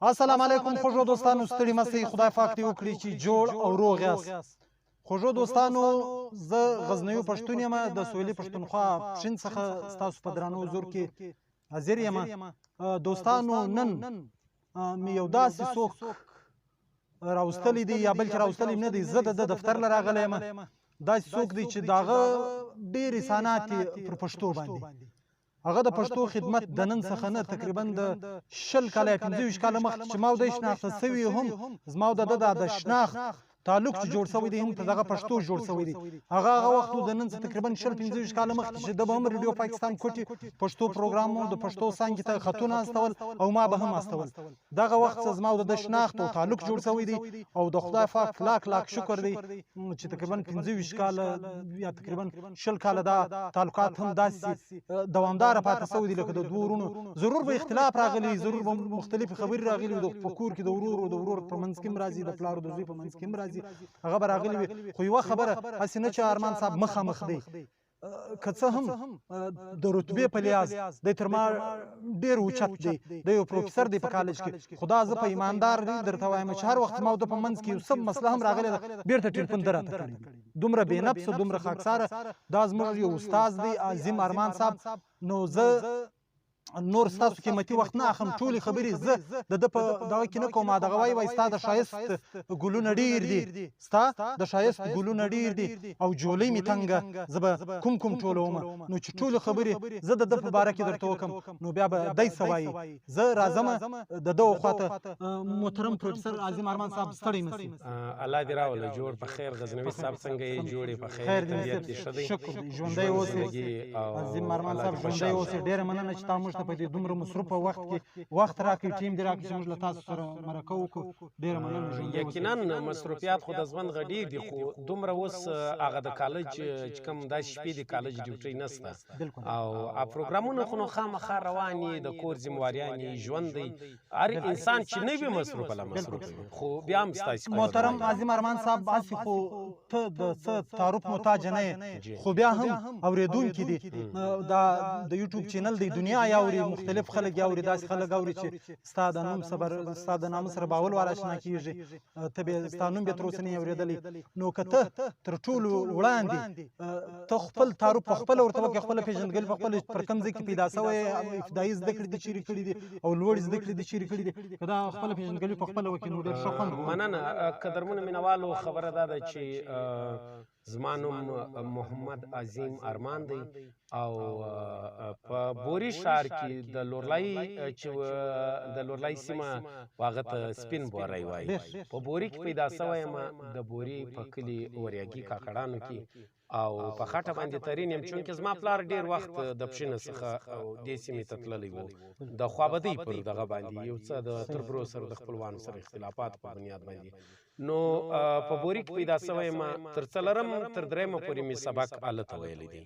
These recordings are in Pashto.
السلام علیکم خوږو دوستانو، ستړي مه سئ. خدای پاک دې وکړي چې جوړ او روغ یاست. خوږو دوستانو، زه غزنوي پښتون یم، د سویلي پښتونخوا پښین څخه ستاسو په درانه حضور کې حاضر یم. دوستانو، نن مې یو داسې څوک راوستلی دی، یا بلکې راوستلی نه دی، زه د ده دفتر له راغلی یم. داسې څوک دی چې د هغه ډېرې سانات یې پر پښتو باندې. هغه د پښتو خدمت د نن څخه نه تقریبا د 20 کاله 25 کاله مخکې چې ما د شناخته سوي هم زما د د شناخت تعلق چې جوړ شوی دی هم په دغه پښتو جوړ شوی دی. هغه وخت د نن څخه تقریبا 25 کاله مخکې چې د هم ریډیو پاکستان کوټي پښتو پروګرام د پښتو څانګې ته خطونه استول او ما به هم استول. دغه وخت زما د شناخت او تعلق جوړ شوی دی او د خدای پاک لاک شکر دی چې تقریبا 25 کاله یا تقریبا 20 کاله دا تعلقات هم داسې دوامدار پاتې شوی دی. لکه د دوه ورونو ضرور به اختلاف راغلی، ضرور به مختلفې خبرې راغلي، د کور کې د ورور په منځ کې هم راځي، د پلار د زوی په منځ کې هم راځي، هغه به راغلي وي. خو یوه خبره هسې نه چې ارمان صاحب مخامخ دی، که څه هم د رتبې په لحاظ دی تر ما ډېر اوچت دی، د یو پروفیسر دی په کالج کې. خو دا زه په ایماندار درته وایم چې هر وخت ما د په منځ کې یو څه مسله هم راغلې ده، بېرته ټېلفون ده راته کړی دی. دومره بې نفسه، دومره خاکساره دا زموږ یو استاد دی عظیم ارمان صاحب. نو زه نور ستاسو قیمتي وخت نه اخلم، ټولې خبرې زه د ده په دغه کې نه کوم. دغه وایي ستا د ښایست ګلونه ډېر دي، ستا د ښایست ګلونه ډېر دي او جولۍ مې تنګه، زه به کوم ټولومه. نو چې ټولې خبرې زه د ده په باره کې درته وکړم نو بیا به دی څه وایي. زه راځمه د ده خواته. محترم پروفیسر عظیم ارمان صاحب، ستړی مه سئ. الله دې راوله جوړ په خیر. غزنوي صاحب څنګه یې؟ جوړې په خیر، طبیعت دې ښه دی؟ شکر دی، ژوندی اوسئ عظیم ارمان صاحب، ژوندی اوسئ. ډېره مننه چې تا موږ ته په دې دومره مصروفه وخت کې وخت راکړئ، ټیم دې راکړئ چې موږ له تاسو سره مرکه وکړو. ډېره مننه. یقینا مصروفیات خو د ژوند غډیر دي، خو دومره اوس هغه د کالج چې کوم داسې شپې د کالج ډیوټۍ نشته او پروګرامونه خو نو خامخا روان دي، د کور ذمهواریانې ژوند دی. هر انسان چې نه وي مصروف له مصروف وي، خو بیا هم ستاسې محترم عظیم ارمان صاحب، هسې خو ته د څه تعارف محتاج نه یې، خو بیا هم اورېدونکي دي، دا د یوټیوب چینل دی، دنیا یې اوري، مختلف خلک یې اوري، داسې خلک اوري چې ستا د نوم ستا د نامه سره باول ور اشنا کېږي، ستا نوم بیا تر اوسه نه یې اورېدلی. نو که ته تر ټولو وړاندې ته خپل تعارف په خپله ورته وکړې، خپله پېژندګلي په خپله پر کوم ځای کې پیدا شوی، ابتدایي زده کړې دې چیرې کړي دي او لوړې زده کړې دې چیرې کړي دي، که دا خپله پېژندګلي په خپله وکړې نو ډېر ښه خوند. مننه. قدرمنو مینوالو، خبره دا ده چې زما نوم محمد عظیم ارمان دی او په بوري ښار کې د لورلای سیمه هغه ته سپین بوری وایي، په بوري کې پیدا شوی یم، د بوري په کلي وریاګي کاکړانو کې او په خټه باندې ترین یم. چونکې زما پلار ډېر وخت د پښینه څخه دې سیمې ته تللی و، د خوابدۍ پر دغه باندې یو څه د تربرو سره د خپلوانو سره اختلافات په بنیاد باندې. نو په بوري کې پیدا شوی یم، تر څلرم تر درېیمه پورې مې سبق هلته ویلی دی.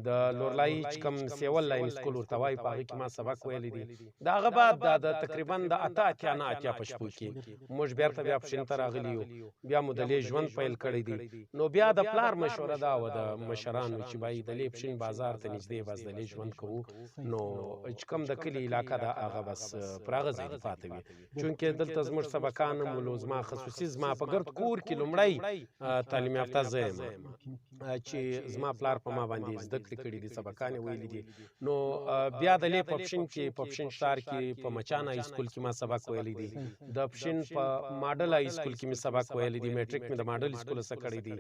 د لورلای چې کوم سیول لاین سکول ورته وایي، په هغې کې ما سبق ویلی دی. د هغه بعد د تقریبا د 88 په شپو کې موږ بیرته بیا پښین ته راغلي یو، بیا مو د لې ژوند پیل کړی دی. نو بیا د پلار مشوره دا وه د مشرانو چې بایي د لې پښین بازار ته نږدې بس د لې ژوند کوو. نو چې کوم د کلي علاقه ده هغه بس پر هغه ځای دې پاتې وي، چونکې دلته زموږ سبقان هم ولو. زما خصوصي زما په ګرد کور کې لومړی تعلیم یافته زه یم چې زما پلار په ما باندې زده کړې کړي دي، سبقان یې ویلي دي. نو بیا د لې په پښین کې، په پښین ښار کې په مچان های سکول کې ما سبق ویلی دی. د پښین په ماډل های سکول کې مې سبق ویلی دی، میټریک مې د ماډل سکول څخه کړی دی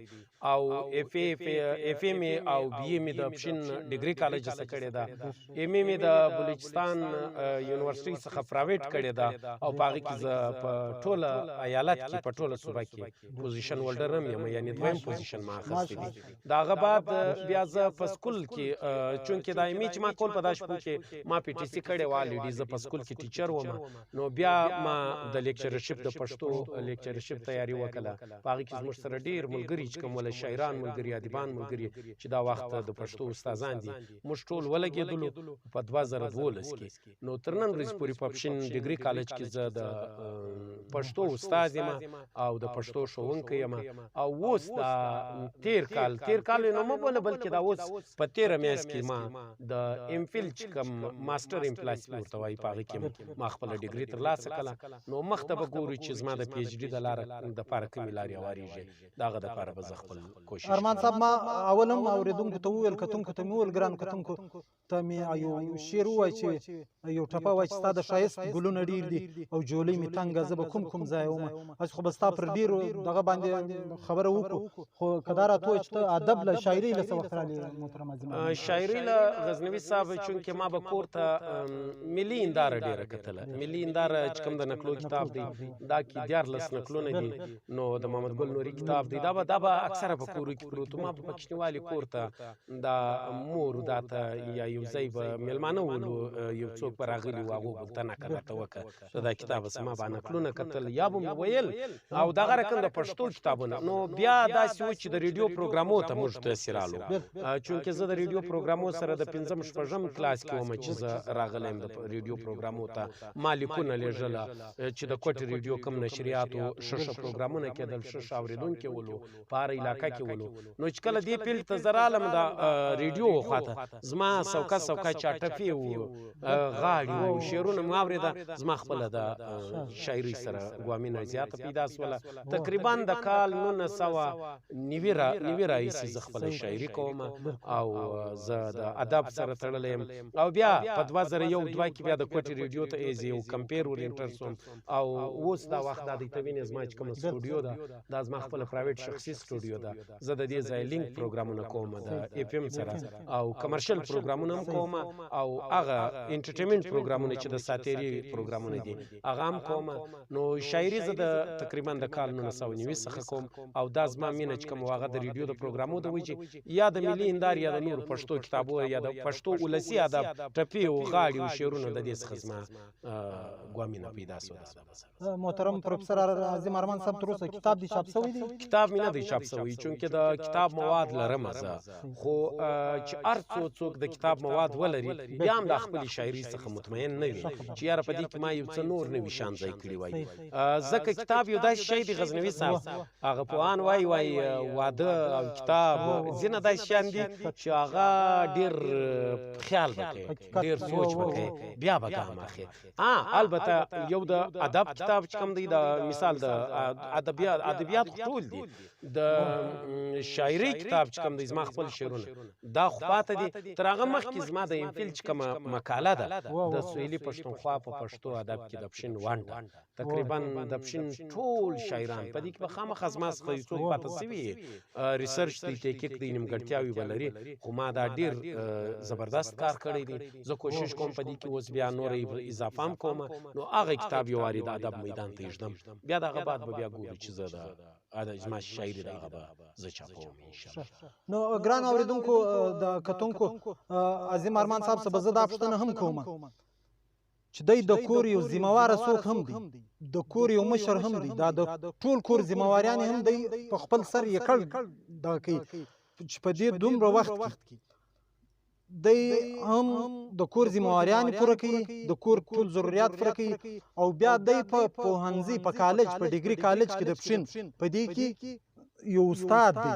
او اف ای مې او بی ای مې د پښین ډیګري کالج څخه کړې ده. ایم ای مې د بلوچستان یونیورسټۍ څخه پرایویټ کړې ده او په هغې کې زه په ټوله ایالت کې، په ټوله صوبه کې پوزیشن هولډر هم یم، یعنې دویم پوزیشن ما اخیستی دی. د هغه بعد بیا زه په سکول کې، چونکې دا ایم ای چې ما کول په دا شپو کې ما پی ټي سي کړې وه الریډي، زه په سکول کې ټیچر وم. نو بیا ما د لیکچرشپ د پښتو لیکچرشپ تیاري وکړه، په هغې کې زموږ سره ډېر ملګري چې کوم وله شاعران ملګري، ادیبان ملګري چې دا وخت د پښتو استادان دي، موږ ټول ولګېدلو په 2012 کې. نو تر نن ورځې پورې په پښین ډیګري کالج کې زه د پښتو استاد یم او د پښتو ښوونکی یم. او اوس دا تیر کال نو مه بوله، بلکې دا اوس په 13 میاشت کې ما د ایم فیل چې کوم ماستر ان فلسفي ورته وایي په هغه کې ما خپله ډیګري ترلاسه کړه نو مخته به ګورو چې زما د پی ایچ ډي د لاره دپاره کومې لارې هوارېږي د هغه دپاره به زه خپل کوشش ارمان صاحب ما اول هم اورېدونکو ته وویل کتونکو ته مې وویل ګرانو کتونکو ته مې یو شعر ووایي چې یو ټپه وایي چې ستا د ښایست ګلونه ډېر دي او جولۍ مې تنګه زه به کوم ځای ومه هسې خو به ستا پر ډېرو دغه باندې خبره وکړو خو که دا راته ووایي چې ته ادب له شاعرۍ له څه وخت راغلې محترم عظیم شاعري له غزنوي صاحب چونکې ما به کور ته ملي هنداره ډېره کتله ملي هنداره چې کوم د نکلو کتاب دی دا کې 14 نکلونه دي نو د محمد ګل نوري کتاب دی دا به اکثره په کورو کې پروت ما په کوچنیوالي کور ته دا مور دا ته یا یو ځای به میلمانه ولو یو څوک به راغلي و هغو بلته نکه درته وکړه دا کتاب زما به نکلونه کتل یا به مې ویل او دغه رقم د پښتو کتابونه نو بیا داسې و چې د ریډیو پروګرامو ته موږ تاثیر رالو چونکې زه د ریډیو پروګرامو سره د 5م 6م کلاس کې وم چې زه راغلی یم د ریډیو پروګرامو ته ما لیکونه لیږله چې د کوټې ریډیو کم نشریاتو ښه پروګرامونه کېدل ښه اورېدونکي ولو په هره علاقه کې ولو نو چې کله دې فیلډ ته زه رالم د ریډیو خواته زما سوکه چاټفې وو غاړې وو شعرونه مې واورېده زما خپله د شاعرۍ سره ګوامینه زیاته پیدا سوله تقریبا د کال 1990 راهیسې زه خپله شاعري کوم او زه د ادب سره تړلی یم او بیا په 2001-2 کې بیا د کوټې ریډیو ته ایز یو کمپیر اورینټر سوم او اوس دا وخت دا دی ته وینې زما چې کومه سټوډیو ده دا زما خپله پرایویټ شخصي سټوډیو ده زه د دې ځای لینک پروګرامونه کوم د اف ام سره او کمرشل پروګرامونه هم کوم او هغه انټرټینمنټ پروګرامونه چې د ساتیري پروګرامونه دي هغه هم کوم نو شاعري زه د تقریبا د کال 1990 څخه کوم او دا زما مینه چې کوم هغه د ریډیو د پروګرامو د وی چې یا د ملي هنداره یا د نور پښتو کتابو یا د پښتو ولسي ادب ټپې او غاړې او شعرونه د دې څخه زما ګوامینه پیدا سوه محترم پروفیسر عظیم ارمان صاحب تر اوسه کتاب دی چاپ شوی دی کتاب مې نه دی چاپ شوی چونکې د کتاب مواد لرم زه خو چې هر څوک د کتاب مواد ولري بیا هم د خپلې شاعري څخه مطمئن نه وي چې یاره په دې کې ما یو څه نور نوي شیان ځای کړي وای ځکه کتاب یو داسې شی دی غزنوي صاحب هغه پوهان وایي واده او کتاب ځینې داسې شیان دي چې هغه ډېر خیال به کوي ډېر سوچ به کوي بیا به ګام اخلي البته یو د ادب کتاب چې کوم دی د مثال د ادبیات ټول دي د شاعري کتاب چې کوم دی زما خپل شعرونه دا خو پاته دي تر هغه مخکې زما د امفیل چې کومه مقاله ده د سویلي پښتونخوا په پښتو ادب کې د پښین ونډه تقریبا د پښین ټول شاعران په دې کې به خامخا زما څخه یو څوک پاته سوي ریسرچ دی تحقیق دی نیمګړتیاوې به لري خو ما دا ډېر زبردست کار کړی دی زه کوشش کوم په دې کې اوس بیا نور اضافه هم کوم نو هغه کتاب یو واري د ادب میدان ته ایږدم بیا دغه بعد به بیا ګورو چې زه د زما شاعري دغه به زه چاپوم انشاءالله نو ګران اورېدونکو د کتونکو عظیم ارمان صاحب څخه به زه دا پوښتنه هم کوم چې دی د کور یو ذمهواره څوک هم دی د کور یو مشر هم دی دا د ټول کور ذمهواریان هم دی په خپل سر یې کړ دغه کوي چې په دې دومره وخت کې دی هم د کور ذمهواریان پوره کوي د کور ټول ضرورت پوره کوي او بیا دی په پوهنځي په کالج په ډیګري کالج کې د پښین په دې کې یو استاد دی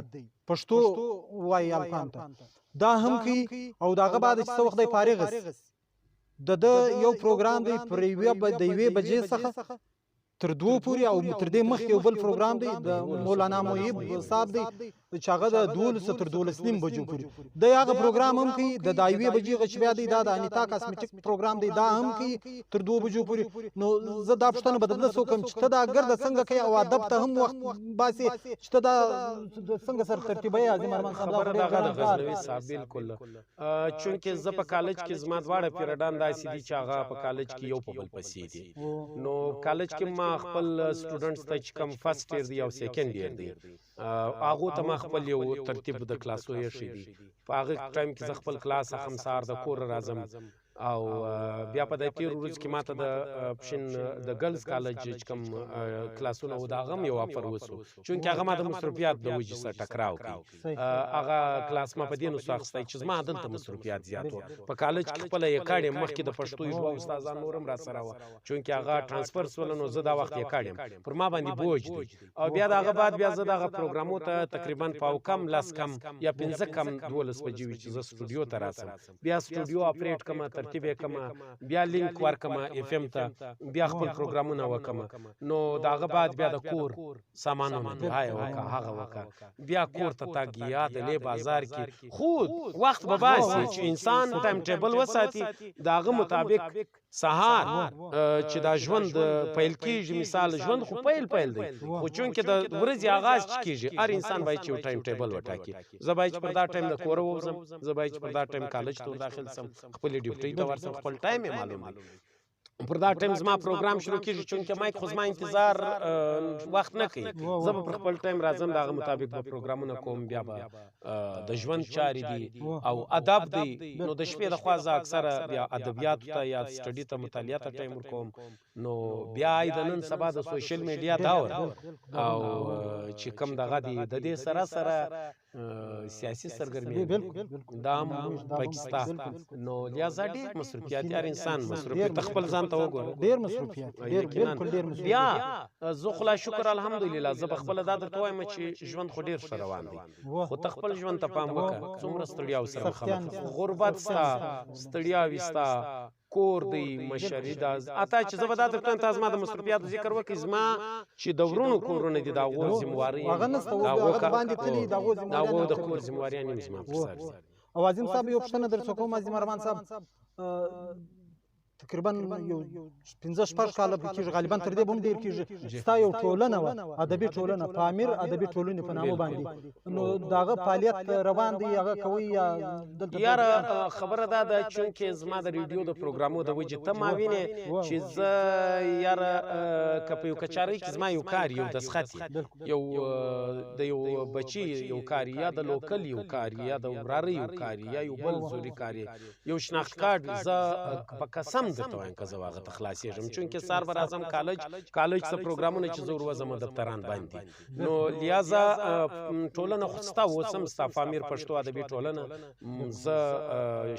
پښتو وایي الفان ته دا هم کوي او دغه بعد چې څه وخت دی فارغ د یو پروګرام دی پر د 1 بجې څخه تر 2 پورې او تر دې مخکې یو بل پروګرام دی د مولانا محیب صاحب دی چې هغه د 12 تر 12 بجو پورې د هغه پروګرام هم کوي د 1 بجې غش بیا دی دا د انیتا کاسمیټک پروګرام دی دا هم کوي تر 2 بجو پورې نو زه دا پښتنه بدل سوکم چې ته دا ګرد څنګه کوي او ادب ته هم وخت باسي چې ته دا څنګه سر ترتیبي عظیم ارمان صاحب خبره دا غزنوي صاحب بالکل چونکې زه په کالج کې زما دواړه پیریډان داسې دي چې هغه په کالج کې یو په بل پسې دي نو کالج کې ما خپل سټوډنټس ته چې کوم فرست ایئر دی او سیکنډ ایئر دی هغه ته ما خپل یو ترتیب د کلاسو یې شي دي په هغه ټایم کې زه خپل کلاس هم سار د کور راځم او بیا په د تیر ورځ کې ماته د پښین د ګرلز کالج چې کوم کلاسونه و دا غم یو افر وسو چونکې هغه ما د مصروفیات د وجې سره ټکراو کوي هغه کلاس ما په دې نو اخیستی چې زما دلته مصروفیات زیات وو په کالج کې خپله یې کاډ یم مخکې د پښتو ژبه استادان نور هم راسره وه چونکې هغه ټرانسفر سوله نو زه دا وخت یې کاډ یم پر ما باندې بوج دی او بیا د هغه بعد بیا زه دغه پروګرامو ته تقریبا پاو کم لس کم یا 15 کم 12 بجې وي چې زه سټوډیو ته راسم بیا سټوډیو اپریټ کما ترتیب یې کما بیا لینک ورکما اف ام ته بیا خپل پروګرامونه وکما نو د هغه بعد بیا د کور سامانونه دعای وکا هغه وکا بیا کور ته تاګ یا د لی بازار کې خود وخت به باسي چې انسان ټایم ټیبل وساتي داغه مطابق سهار چې دا ژوند پیل کیږي مثال ژوند خو پیل دی خو چونکې د ورځې آغاز کیږي هر انسان باید چې ټایم ټیبل وټاکي زه باید چې پر دا ټایم د کوره ووځم زه باید چې پر دا ټایم کالج ته داخل سم خپل ډیوټي ته ورسم خپل ټایم یې معلوم پر دا ټایم زما پروګرام شروع کیږي چونکې مایک خو زما انتظار وخت نه کوي زه به پر خپل ټایم راځم دغه مطابق به پروګرامونه کوم بیا به د ژوند چارې دي او ادب دی نو د شپې د خوا زه اکثره بیا ادبیاتو ته یا سټډي ته مطالعه ته ټایم ورکوم نو بیا د نن سبا د سوشل میډیا دور او چې کوم دغه دی د دې سره سیاسي سرګرمي دا پاکستان نو لہذا ډېر مصروفیات هر انسان مصروف خپل ځان ته وګوره ډېر مصروفیات بالکل ډېر مصروفیات بیا زه خو لا شکر الحمدلله زه خپل دا درته وایم چې ژوند خو ډېر ښه روان دی خو ته خپل ژوند ته پام وکړه څومره ستړیا سره مخامخ غربت ستا ستړیاوې ستا کور دی مشري دا اته چې زه به دا درته تاسو ما د مصروفیاتو ذکر وکړئ زما چې د ورونو کورونه دي دا غو ذمہواری هغه باندې تللی دا غو د کور ذمہواری نه زما پر سر او عظیم صاحب یو پښتنه درڅ کوم عظیم ارمان صاحب تقریبا یو 15 شپږ کاله کېږي غالبا تر دې هم ډېر کېږي ستا یو ټولنه وه ادبي ټولنه پامیر ادبي ټولنې په نامه باندې نو د هغه فعالیت روان دی هغه کوي یا یاره خبره دا ده چونکې زما د ریډیو د پروګرامو د وجې ته ما وینې چې زه یاره که په یو کچارۍ کې زما یو کار یو دسخط یو د یو بچي یو کار یا د لوکل یو کار یا د وراره یو کار یا یو بل زوري کار یو شناخت کارت زه په قسم درته وایم که زه هغه ته خلاصېږم چونکې سهار به راځم کالج څه پروګرامونه چې زه وروځم دفتران باندې نو لہذا ټولنه خو ستا اوسم ستا فامیر پښتو ادبي ټولنه زه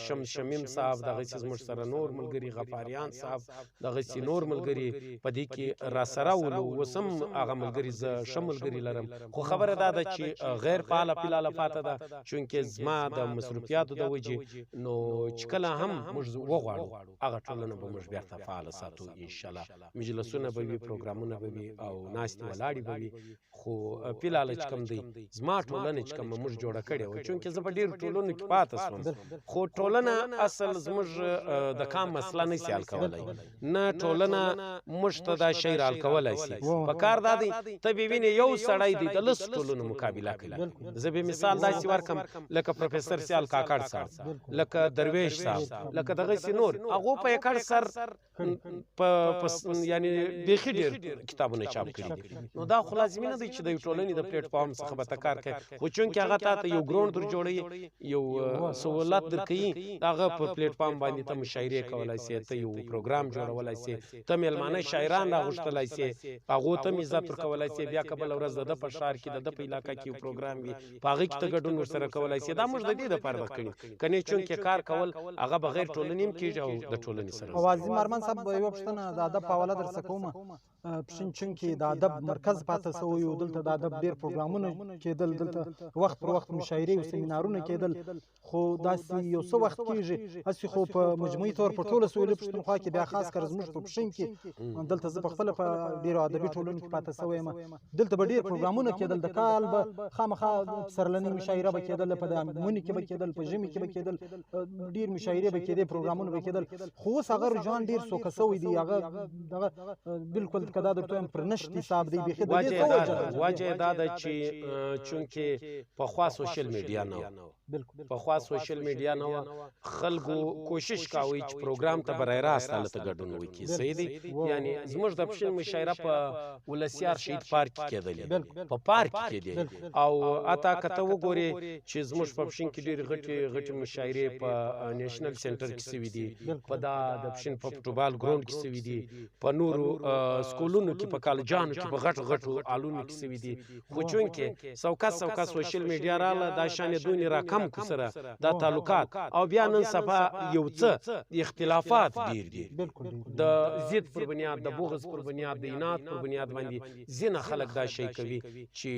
شمس شمیم صاحب دغسې زموږ سره نور ملګري غفاریان صاحب دغسې نور ملګري په دې کې راسره ولو اوسم هغه ملګري زه ښه ملګري لرم خو خبره دا ده چې غیر فعاله فعاله پاته ده چونکې زما د مصروفیاتو د وجې نو چې کله هم موږ وغواړو هغه ټولنه به موږ بیرته فعاله ساتو انشاءالله مجلسونه به وي پروګرامونه به وي او ناستې ولاړې به وي خو فلحاله چې کوم دی زما ټولنه چې کومه موږ جوړه کړې وه چونکې زه په ډېرو ټولنو کې پاته سوم خو ټولنه اصل زموږ د کام مسله نه سي حل کولی نه ټولنه موږ ته دا شی حل کولی سي په کار دا دی ته به وینې یو سړی دی د لسو ټولنو مقابله کوي زه به مثال داسې ورکړم لکه پروفیسر سیال کاکړ صاحب لکه درویش صاحب لکه دغسې نور هغو په یې سر یعنی بیخي ډېر کتابونه چاپ کړي دي نو دا خو لازمي نه دی چې د یو ټولنې د پلیټ فارم څخه به ته کار کوي خو چونکې هغه تا ته یو ګراوند در جوړوي یو سهولت در کوي د هغه په پلیټ فارم باندې ته مشاعرې کولی سې ته یو پروګرام جوړولی سې ته میلمانه شاعران راغوښتلی سې هغو ته هم عزت ورکولی سې بیا که بله ورځ د ده په ښار کې د ده په علاقه کې یو پروګرام وي په هغې کې ته ګډون ورسره کولی سې دا موږ د دې دپاره ده کړي که نه چونکې کار کول هغه بغیر ټولنې هم کېږي او د ټولنې سره او عظیم ارمان صاحب یوه پوښتنه د ادب په حواله درڅه کومه پښین چونکې د ادب مرکز پاته سوی و دلته د ادب ډېر پروګرامونه کېدل دلته وخت پر وخت مشاعرې او سیمینارونه کېدل خو داسې یو څه وخت کېږي هسې خو په مجموعي طور په ټوله سویلي پښتونخوا کې بیا خاص کر زموږ په پښین کې دلته زه پخپله په ډېرو ادبي ټولنو کې پاته سوی یم دلته به ډېر پروګرامونه کېدل د کال به خامخا پسرلنۍ مشاعره به کېدل په د مني کې به کېدل په ژمي کې به کېدل ډېر مشاعرې به کېدې پروګرامونه به کېدل خو اوس هغه رجحان ډېر سوکه سوی دی هغه دغه بالکل که دا درته وایم پر نشت حساب دی بیخي د دې څه وجه دا ده چې چونکې پخوا سوشل میډیا نه و په خوا سوشل میډیا نه و خلکو کوشش کاوه چې پروګرام ته برای راست هلته ګډون وکړي صحیح دی یعنی زموږ د پښین مشاعره په ولسیار شهید پارک کې کېدلې په پارک کې دی او اته کته وګوري چې زموږ په پښین کې ډېرې غټې مشاعرې په نیشنل سنټر کې سوي دي په دا د پښین په فوټبال ګراوند کې سوي دي په نورو سکولونو کې په کالجانو کې په غټو هالونو کې سوي دي خو چونکې سوکا سوشل میډیا رااله دا شان دونې راکم کو سره دا تعلقات او بیا نن سبا یو څه اختلافات ډېر دي د ضد پر بنیاد د بغض پر بنیاد د اناد پر بنیاد باندې ځینې خلک دا شی کوي چې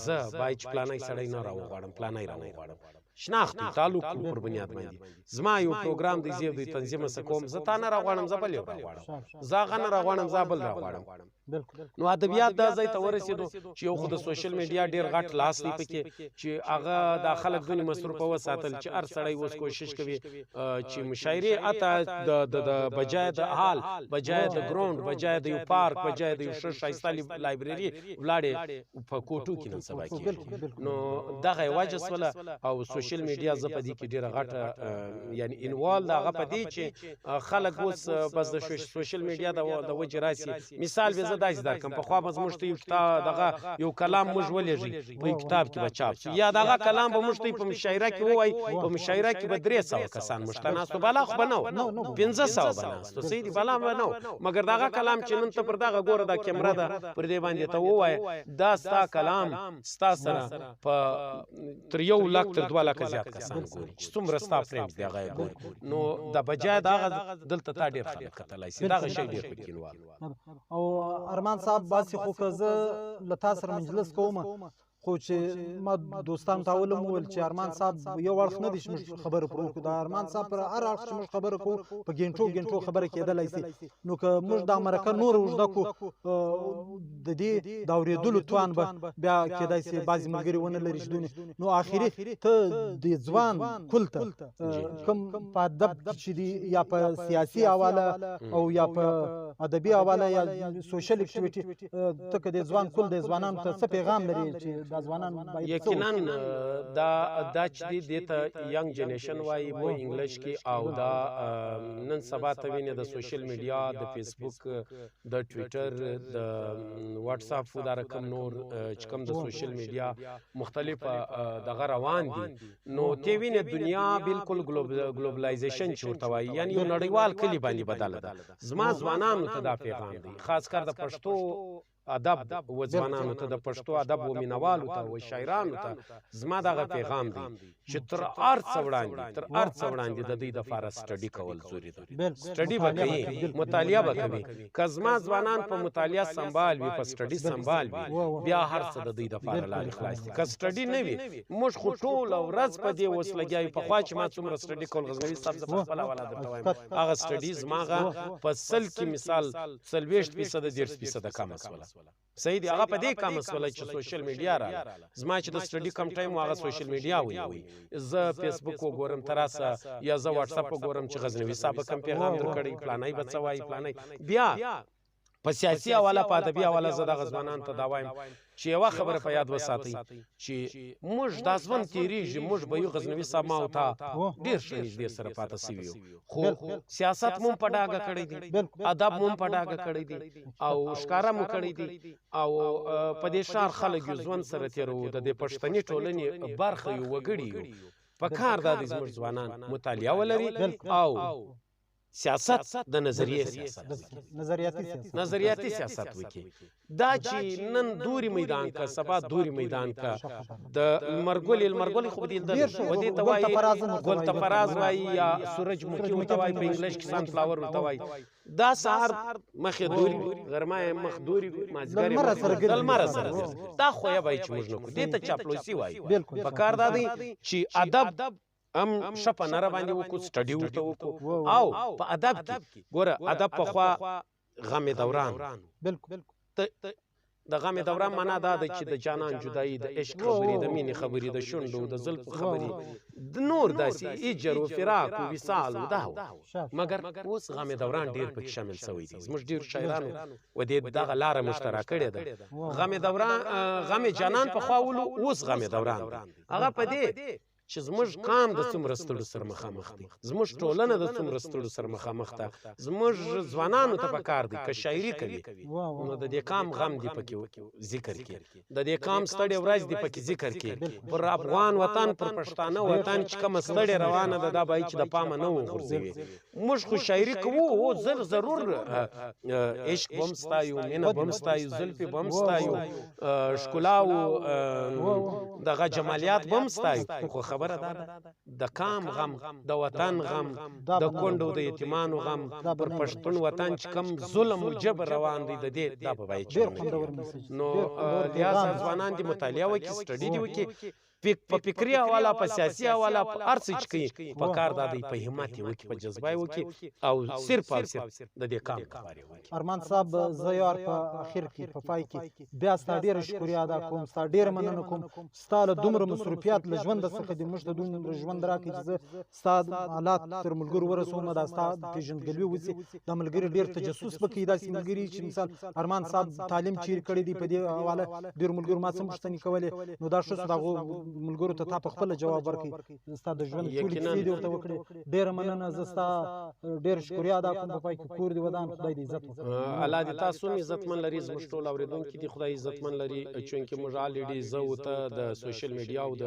زه باید چې پلانی سړی نه راوغواړم پلانی راوغواړم شناختی تعلق پر بنیاد باندې زما یو پروګرام دی زه د تنظیم څخه کوم زه تا نه راغواړم زه بل یو راغواړم زه هغه نه راغواړم زه بل راغواړم نو ادبیات دا ځای ته ورسېدو چې یو خو د سوشل میډیا ډېر غټ لاس دی پکې چې هغه دا خلک دونې مصروفه وساتل چې هر سړی اوس کوشش کوي چې مشاعرې اته د بجای د حال بجای د ګراوند بجای د یو پارک بجای د یو ښه ښایسته لایبرري ولاړې په کوټو کې نن سبا کېږي نو دغه یې وجه سوله او سوشل میډیا زه په دې کې ډېره غټه یعنی انوال د هغه په دې چې خلک اوس بس د سوشل میډیا د وجې راسي مثال به زه داسې درکړم پخوا به زموږ ته یو کتاب دغه یو کلام موږ ولېږئ په یو کتاب کې به چاپ شي یا دغه کلام به موږ ته په مشاعره کې ووایي په مشاعره کې به 300 کسان موږ ته ناستو بلا خو به نه وو 500 به ناستو صحیح دي بلا به نه وو مګر دغه کلام چې نن ته پر دغه ګوره دا کیمره ده پر دې باندې ته ووایه دا ستا کلام ستا سره په تر 1 لک تر 2 لک زیات کسان ګوري چې څومره ستا فرینډز دی هغه ګوري نو د بجای دغه دلته تا ډېر خلک کتلی سي دغه شی ډېر پکې انوال او ارمان صاحب باسي خو که زه له تا سره مجلس کوم خو چې ما دوستانو ته ولم وویل چې ارمان صاحب یو اړخ نه دی چې موږ خبره پرې وکړو د ارمان صاحب پر هر اړخ چې موږ خبره کوو په ګنټو خبره کېدلی سي نو که موږ دا مرکه نور اوږده کړو د دې د اورېدلو توان به بیا کېدای سي بعضې ملګري ونه لري چې دونې نو آخري ته د ځوان کل ته کوم په ادب چې دي یا په سیاسي حواله او یا په ادبي حواله یا سوشل اکټیویټي ته که د ځوان کل د ځوانانو ته څه پیغام لري چې یقینا دا چې دې ته ینګ جنریشن وایي په انګلیش کې او دا نن سبا ته وینې د سوشل میډیا د فیسبوک د ټویټر د واتس اپ دا رقم نور چې کوم د سوشل میډیا مختلف دغه روان دي نو ته وینې دنیا بالکل ګلوبلایزیشن چې ورته وایي یعنی یو نړیوال کلي باندې بدله ده زما ځوانانو ته دا پیغام دی خاص کر د پښتو ادب و ځوانانو ته د پښتو ادب و مینوالو ته و شاعرانو ته زما دغه پیغام دی چې تر هر څه وړاندې د دوی دپاره سټډي کول ضروري ده سټډي به کوي مطالعه به کوي که زما ځوانان په مطالعه سمبال وي په سټډي سمبال وي بیا هر څه د دوی دپاره لارې خلاص دي که سټډي نه وي موږ خو ټوله ورځ په دې اوس لګیا یو پخوا چې ما څومره سټډي کول غزنوي صاحب زه په خپله حواله درته وایم هغه سټډي زما هغه په 100 کې مثال 40% 10% کمه سوله صحیح دی هغه په دې کم سوله چې سوشل میډیا راغله زما چې د سټډي کم ټایم هغه سوشل میډیا وي زه فیسبوک وګورم تراسه یا زه واتس اپ وګورم چې غزنوي صاحب کوم پیغام درکړی پلانای به څه وایي پلانای بیا په سیاسي حواله په ادبي حواله زه دغه ځوانانو ته دا وایم چې یوه خبره په یاد وساتئ چې موږ دا ژوند تېرېږي موږ به یو غزنوي صاحب ما او تا ډېر ښه نږدې سره پاته سوي یو خو سیاست مو په ډاګه کړی دی ادب مو په ډاګه کړی دی او ښکاره مو کړی دی او په دې ښار خلک یو ژوند سره تېروو د دې پښتني ټولنې برخه یو وګړي یو په کار دا دی زموږ ځوانان مطالعه ولري او سیاست د نظریاتي سیاست وکي دا چې نن دوري میدان کا سبا دوري میدان کا د المرګل خو دې ودې توای ګل تفراز وای یا سورج مخي وتوای په انګلیش کې سان فلاور وتوای دا سهار مخه دوري غرمه مخ دوري مازګری دلمر سره دا خو یا بای چې موږ نو دې ته چاپلوسی وای په کار دادی چې ادب شپه نره باندې وکړو سټډي ورته وکړو او په ادب کې ګوره ادب پخوا غم دوران بالکل د غم دوران معنا دا ده چې د جانان جدایي د عشق خبرې د مینې خبرې د شونډو د زلفو خبرې د نور داسې اجر و فراق و وصال و دا مګر اوس غم دوران ډېر پکې شامل شوی دی زموږ ډېرو شاعرانو و دې دغه لاره مشترک کړې ده غم دوران غم جانان پخوا ولو اوس غم دوران دی هغه په دې چې زموږ قام د څومره ستړو سره مخامخ دی، زموږ ټولنه د څومره ستړو سره مخامخ ده. زموږ ځوانانو ته پکار دی که شاعري کوي نو د دې قام غم دی پکې ذکر کړي، د دې قام ستړې ورځ دی پکې ذکر کړي. پر افغان وطن پر پښتانه وطن چې کومه ستړې روانه ده دا باید چې د پامه نه وغورځوي. موږ خو شاعري کوو او ضرور عشق به هم ستایو، مینه به هم ستایو، زلفې به هم ستایو، ښکلا او دغه جمالیات به هم ستایو. خو خبره دا ده د قام غم، د وطن غم، د کونډو د یتیمانو غم، پر پښتون وطن چې کوم ظلم او جبر روان دی د دې دا به باید نو لہذا ځوانان دې مطالعه وکړي، سټډي دې وکړي، په فکري حواله په سیاسي حواله په هر څه چې کوي په کار دا دی په همت یې وکړي، په جذبه یې وکړي او صرف او صرف د دې کام لپاره یې وکړي. ارمان صاحب زه یار په اخر کې په پای کې بیا ستا ډېره شکریه ادا کوم، ستا ډېره مننه کوم. ستا له دومره مصروفیات له ژونده څخه دې موږ ته دومره ژوند راکړي چې زه ستا حالات تر ملګرو ورسوم، دا ستا پېژندګلوي وسي. دا ملګري ډېر تجسس به کوي، داسې ملګري چې مثال ارمان صاحب تعلیم چیرې کړی دی په دې حواله ډېرو ملګرو ما څه پوښتنې کولې، نو دا ښه دغو ملګرو ته تا په خپله جواب ورکړي، ستا د ژوند ټولې کیسې دې ورته وکړې. ډېره مننه، زه ستا ډېره شکریه ادا کوم. په پای کې کور دې ودان، خدای دې عزت وکړي. الله دې تاسو هم عزتمن لري، زموږ ټول اورېدونکي دې خدای عزتمن لري. چونکې موږ الریډي زه ورته د سوشل میډیا او د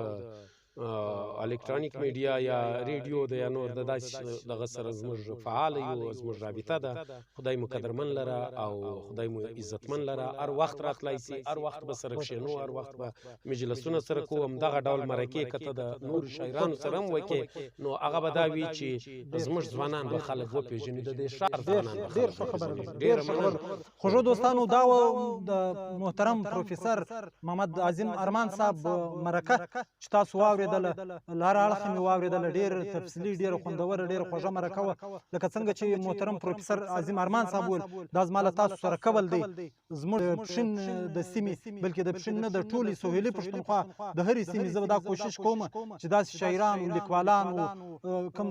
الکترونیک میډیا یا ریډیو د یا نور د داسې دغه سره زموږ فعال یو، زموږ رابطه ده. خدای مو قدرمن لره او خدای مو عزتمن لره. هر وخت راتلی سي، هر وخت به سره کښېنو، هر وخت به مجلسونه سره کوو. همدغه ډول مرکې که ته د نورو شاعرانو سره هم وکړې نو هغه به دا وي چې زموږ ځوانان به خلک وپېژني، د دې ښار ځوانان به خلک وپېژني. ډېره مننه. خوږو دوستانو، دا و د محترم پروفیسر محمد عظیم ارمان صاحب مرکه چې تاسو واورېدله، له هر اړخه مې واورېدله. ډېر تفصیلي، ډېره خوندوره، ډېره خوږه مرکه وه. لکه څنګه چې محترم پروفیسر عظیم ارمان صاحب وویل، دا زما له تاسو سره کول دی. زموږ د پښین د سیمې، بلکې د پښین نه د ټولې سهیلي پښتونخوا د هرې سیمې زه به دا کوشش کوم چې داسې شاعرانو، لیکوالانو، کوم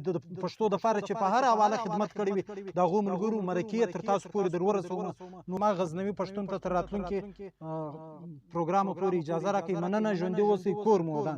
د پښتو دپاره چې په هر حواله خدمت کړی وي د هغو ملګرو مرکې تر تاسو پورې در ورسوم. نو ما غزنوي پښتون ته تر راتلونکي پروګرامو پورې اجازه راکړئ. مننه، ژوندي اوسئ، کور مو ودان.